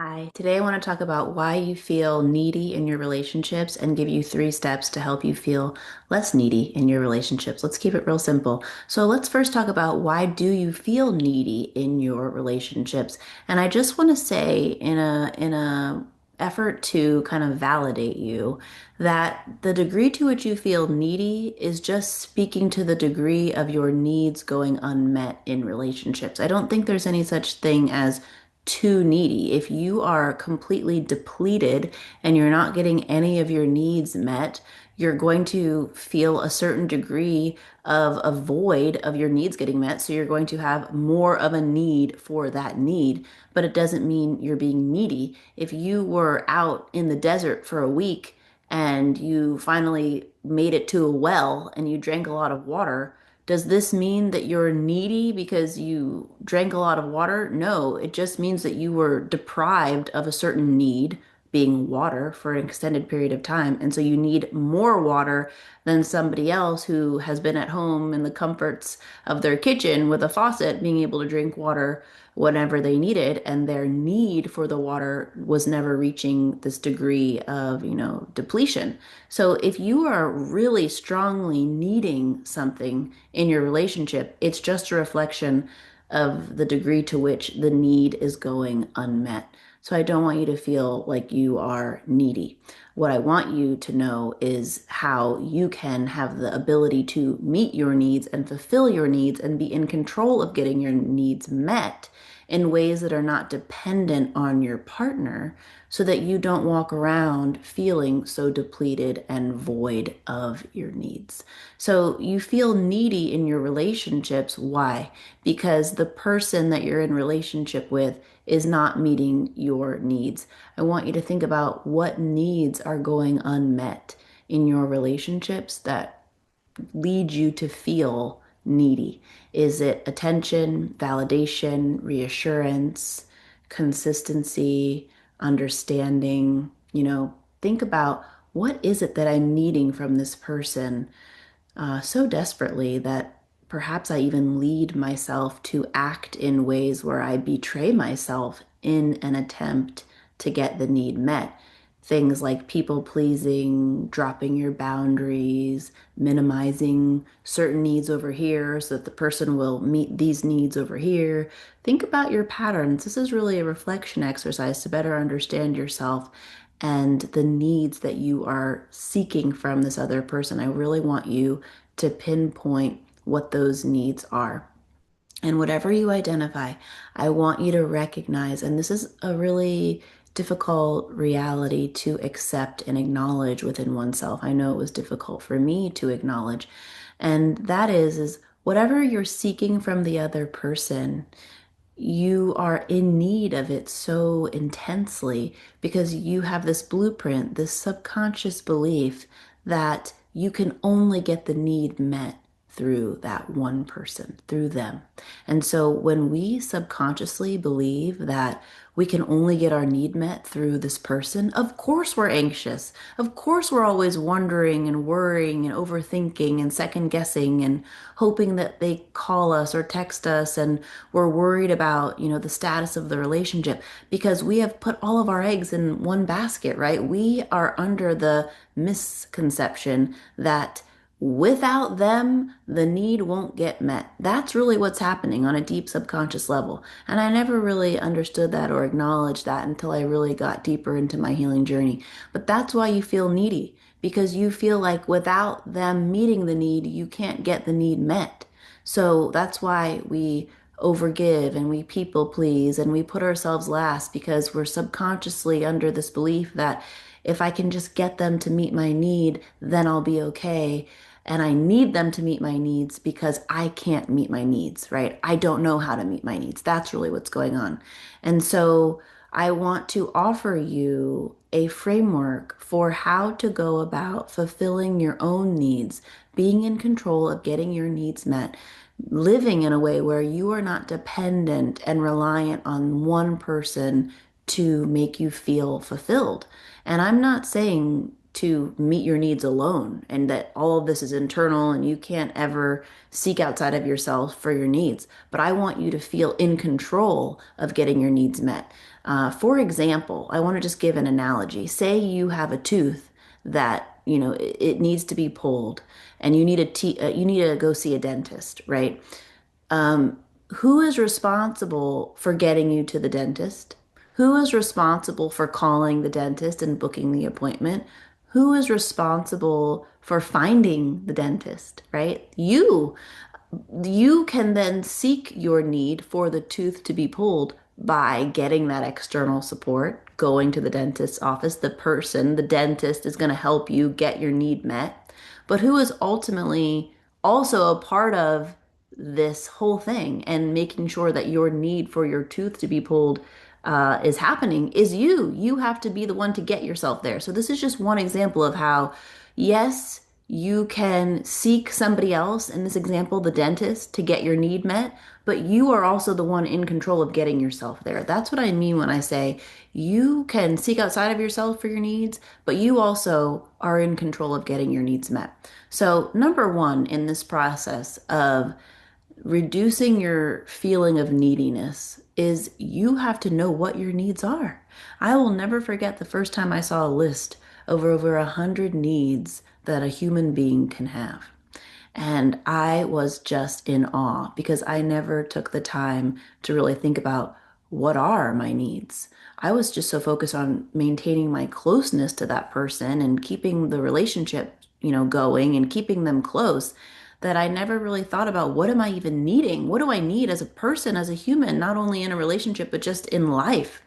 Hi, today I want to talk about why you feel needy in your relationships and give you 3 steps to help you feel less needy in your relationships. Let's keep it real simple. So let's first talk about why do you feel needy in your relationships? And I just want to say in a effort to kind of validate you that the degree to which you feel needy is just speaking to the degree of your needs going unmet in relationships. I don't think there's any such thing as too needy. If you are completely depleted and you're not getting any of your needs met, you're going to feel a certain degree of a void of your needs getting met. So you're going to have more of a need for that need, but it doesn't mean you're being needy. If you were out in the desert for a week and you finally made it to a well and you drank a lot of water, does this mean that you're needy because you drank a lot of water? No, it just means that you were deprived of a certain need, being water, for an extended period of time. And so you need more water than somebody else who has been at home in the comforts of their kitchen with a faucet, being able to drink water whenever they needed. And their need for the water was never reaching this degree of, depletion. So if you are really strongly needing something, in your relationship, it's just a reflection of the degree to which the need is going unmet. So I don't want you to feel like you are needy. What I want you to know is how you can have the ability to meet your needs and fulfill your needs and be in control of getting your needs met in ways that are not dependent on your partner so that you don't walk around feeling so depleted and void of your needs. So you feel needy in your relationships. Why? Because the person that you're in relationship with is not meeting your needs. I want you to think about what needs are going unmet in your relationships that lead you to feel needy. Is it attention, validation, reassurance, consistency, understanding? Think about what is it that I'm needing from this person so desperately that perhaps I even lead myself to act in ways where I betray myself in an attempt to get the need met. Things like people pleasing, dropping your boundaries, minimizing certain needs over here so that the person will meet these needs over here. Think about your patterns. This is really a reflection exercise to better understand yourself and the needs that you are seeking from this other person. I really want you to pinpoint what those needs are. And whatever you identify, I want you to recognize, and this is a really difficult reality to accept and acknowledge within oneself. I know it was difficult for me to acknowledge. And that is whatever you're seeking from the other person, you are in need of it so intensely because you have this blueprint, this subconscious belief that you can only get the need met through that one person, through them. And so when we subconsciously believe that we can only get our need met through this person, of course we're anxious. Of course we're always wondering and worrying and overthinking and second guessing and hoping that they call us or text us, and we're worried about, the status of the relationship because we have put all of our eggs in one basket, right? We are under the misconception that without them, the need won't get met. That's really what's happening on a deep subconscious level. And I never really understood that or acknowledged that until I really got deeper into my healing journey. But that's why you feel needy, because you feel like without them meeting the need, you can't get the need met. So that's why we overgive and we people please and we put ourselves last because we're subconsciously under this belief that if I can just get them to meet my need, then I'll be okay. And I need them to meet my needs because I can't meet my needs, right? I don't know how to meet my needs. That's really what's going on. And so I want to offer you a framework for how to go about fulfilling your own needs, being in control of getting your needs met, living in a way where you are not dependent and reliant on one person to make you feel fulfilled. And I'm not saying to meet your needs alone and that all of this is internal and you can't ever seek outside of yourself for your needs. But I want you to feel in control of getting your needs met. For example, I want to just give an analogy. Say you have a tooth that, it needs to be pulled and you need to go see a dentist, right? Who is responsible for getting you to the dentist? Who is responsible for calling the dentist and booking the appointment? Who is responsible for finding the dentist, right? You can then seek your need for the tooth to be pulled by getting that external support, going to the dentist's office. The dentist, is going to help you get your need met. But who is ultimately also a part of this whole thing and making sure that your need for your tooth to be pulled is happening is you. You have to be the one to get yourself there. So, this is just one example of how, yes, you can seek somebody else, in this example, the dentist, to get your need met, but you are also the one in control of getting yourself there. That's what I mean when I say you can seek outside of yourself for your needs, but you also are in control of getting your needs met. So, number one in this process of reducing your feeling of neediness is you have to know what your needs are. I will never forget the first time I saw a list of over 100 needs that a human being can have. And I was just in awe because I never took the time to really think about what are my needs. I was just so focused on maintaining my closeness to that person and keeping the relationship, going and keeping them close that I never really thought about what am I even needing? What do I need as a person, as a human, not only in a relationship, but just in life?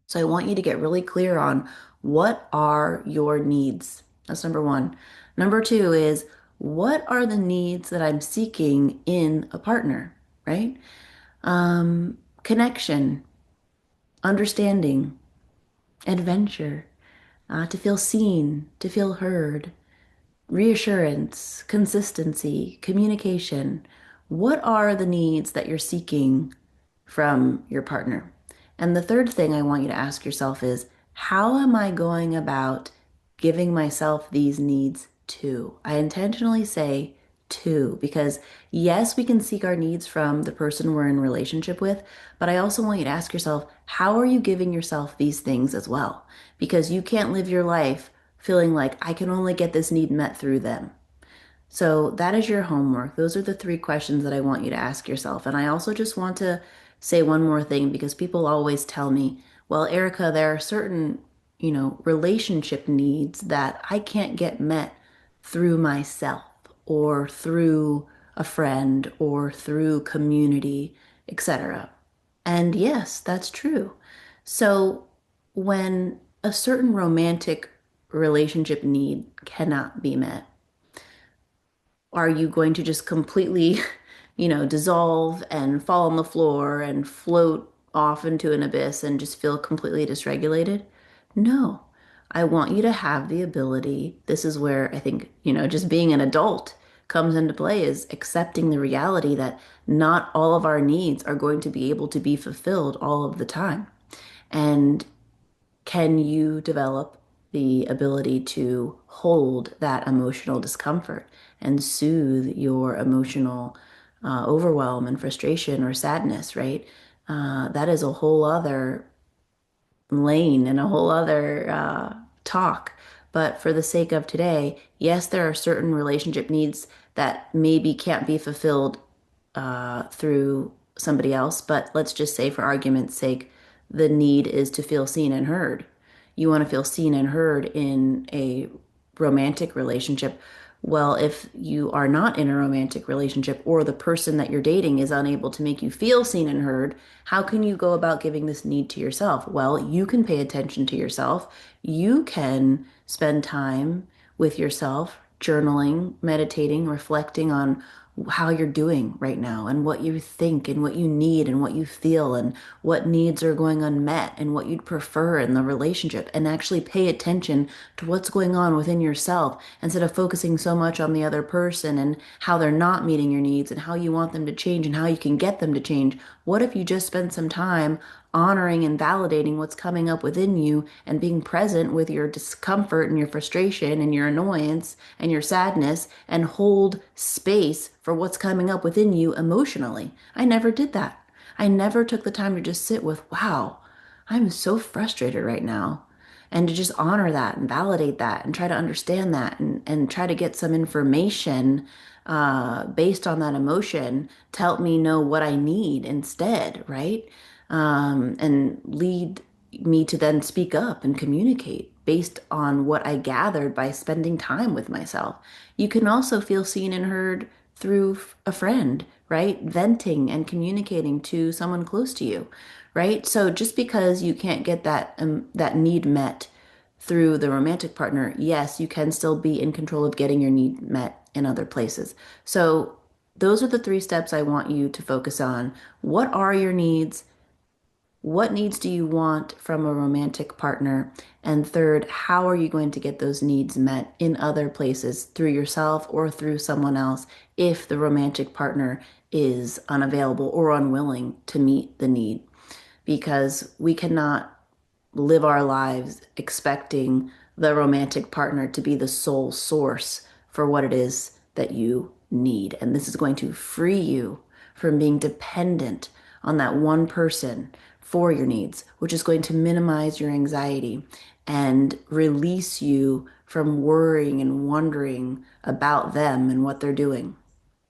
So I want you to get really clear on what are your needs. That's number one. Number two is what are the needs that I'm seeking in a partner, right? Connection, understanding, adventure, to feel seen, to feel heard, reassurance, consistency, communication. What are the needs that you're seeking from your partner? And the third thing I want you to ask yourself is, how am I going about giving myself these needs too? I intentionally say too, because yes, we can seek our needs from the person we're in relationship with, but I also want you to ask yourself, how are you giving yourself these things as well? Because you can't live your life feeling like I can only get this need met through them. So that is your homework. Those are the three questions that I want you to ask yourself. And I also just want to say one more thing because people always tell me, well, Erica, there are certain, relationship needs that I can't get met through myself or through a friend or through community, etc. And yes, that's true. So when a certain romantic relationship need cannot be met, are you going to just completely, dissolve and fall on the floor and float off into an abyss and just feel completely dysregulated? No. I want you to have the ability. This is where I think, just being an adult comes into play is accepting the reality that not all of our needs are going to be able to be fulfilled all of the time. And can you develop the ability to hold that emotional discomfort and soothe your emotional overwhelm and frustration or sadness, right? That is a whole other lane and a whole other talk. But for the sake of today, yes, there are certain relationship needs that maybe can't be fulfilled through somebody else. But let's just say, for argument's sake, the need is to feel seen and heard. You want to feel seen and heard in a romantic relationship. Well, if you are not in a romantic relationship or the person that you're dating is unable to make you feel seen and heard, how can you go about giving this need to yourself? Well, you can pay attention to yourself. You can spend time with yourself, journaling, meditating, reflecting on how you're doing right now and what you think and what you need and what you feel and what needs are going unmet and what you'd prefer in the relationship and actually pay attention to what's going on within yourself instead of focusing so much on the other person and how they're not meeting your needs and how you want them to change and how you can get them to change. What if you just spend some time honoring and validating what's coming up within you and being present with your discomfort and your frustration and your annoyance and your sadness and hold space for what's coming up within you emotionally? I never did that. I never took the time to just sit with, wow, I'm so frustrated right now. And to just honor that and validate that and try to understand that and try to get some information based on that emotion to help me know what I need instead, right? And lead me to then speak up and communicate based on what I gathered by spending time with myself. You can also feel seen and heard through a friend, right? Venting and communicating to someone close to you, right? So just because you can't get that need met through the romantic partner, yes, you can still be in control of getting your need met in other places. So those are the three steps I want you to focus on. What are your needs? What needs do you want from a romantic partner? And third, how are you going to get those needs met in other places through yourself or through someone else if the romantic partner is unavailable or unwilling to meet the need? Because we cannot live our lives expecting the romantic partner to be the sole source for what it is that you need. And this is going to free you from being dependent on that one person for your needs, which is going to minimize your anxiety and release you from worrying and wondering about them and what they're doing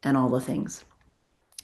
and all the things.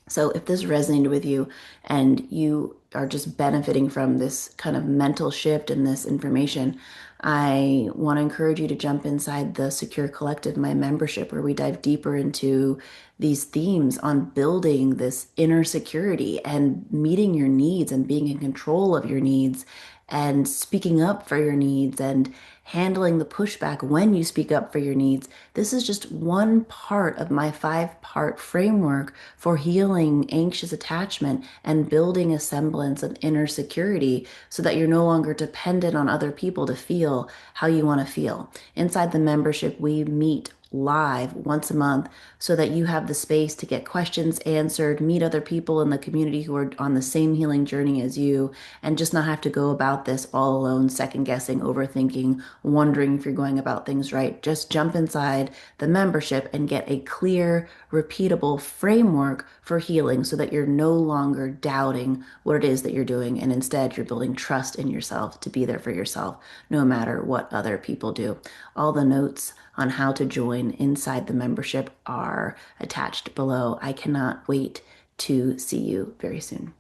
So if this resonated with you and you are just benefiting from this kind of mental shift and this information, I want to encourage you to jump inside the Secure Collective, my membership, where we dive deeper into these themes on building this inner security and meeting your needs and being in control of your needs and speaking up for your needs and handling the pushback when you speak up for your needs. This is just one part of my 5-part framework for healing anxious attachment and building a semblance of inner security so that you're no longer dependent on other people to feel how you want to feel. Inside the membership, we meet live once a month so that you have the space to get questions answered, meet other people in the community who are on the same healing journey as you, and just not have to go about this all alone, second guessing, overthinking, wondering if you're going about things right. Just jump inside the membership and get a clear, repeatable framework for healing so that you're no longer doubting what it is that you're doing, and instead you're building trust in yourself to be there for yourself no matter what other people do. All the notes on how to join inside the membership are attached below. I cannot wait to see you very soon.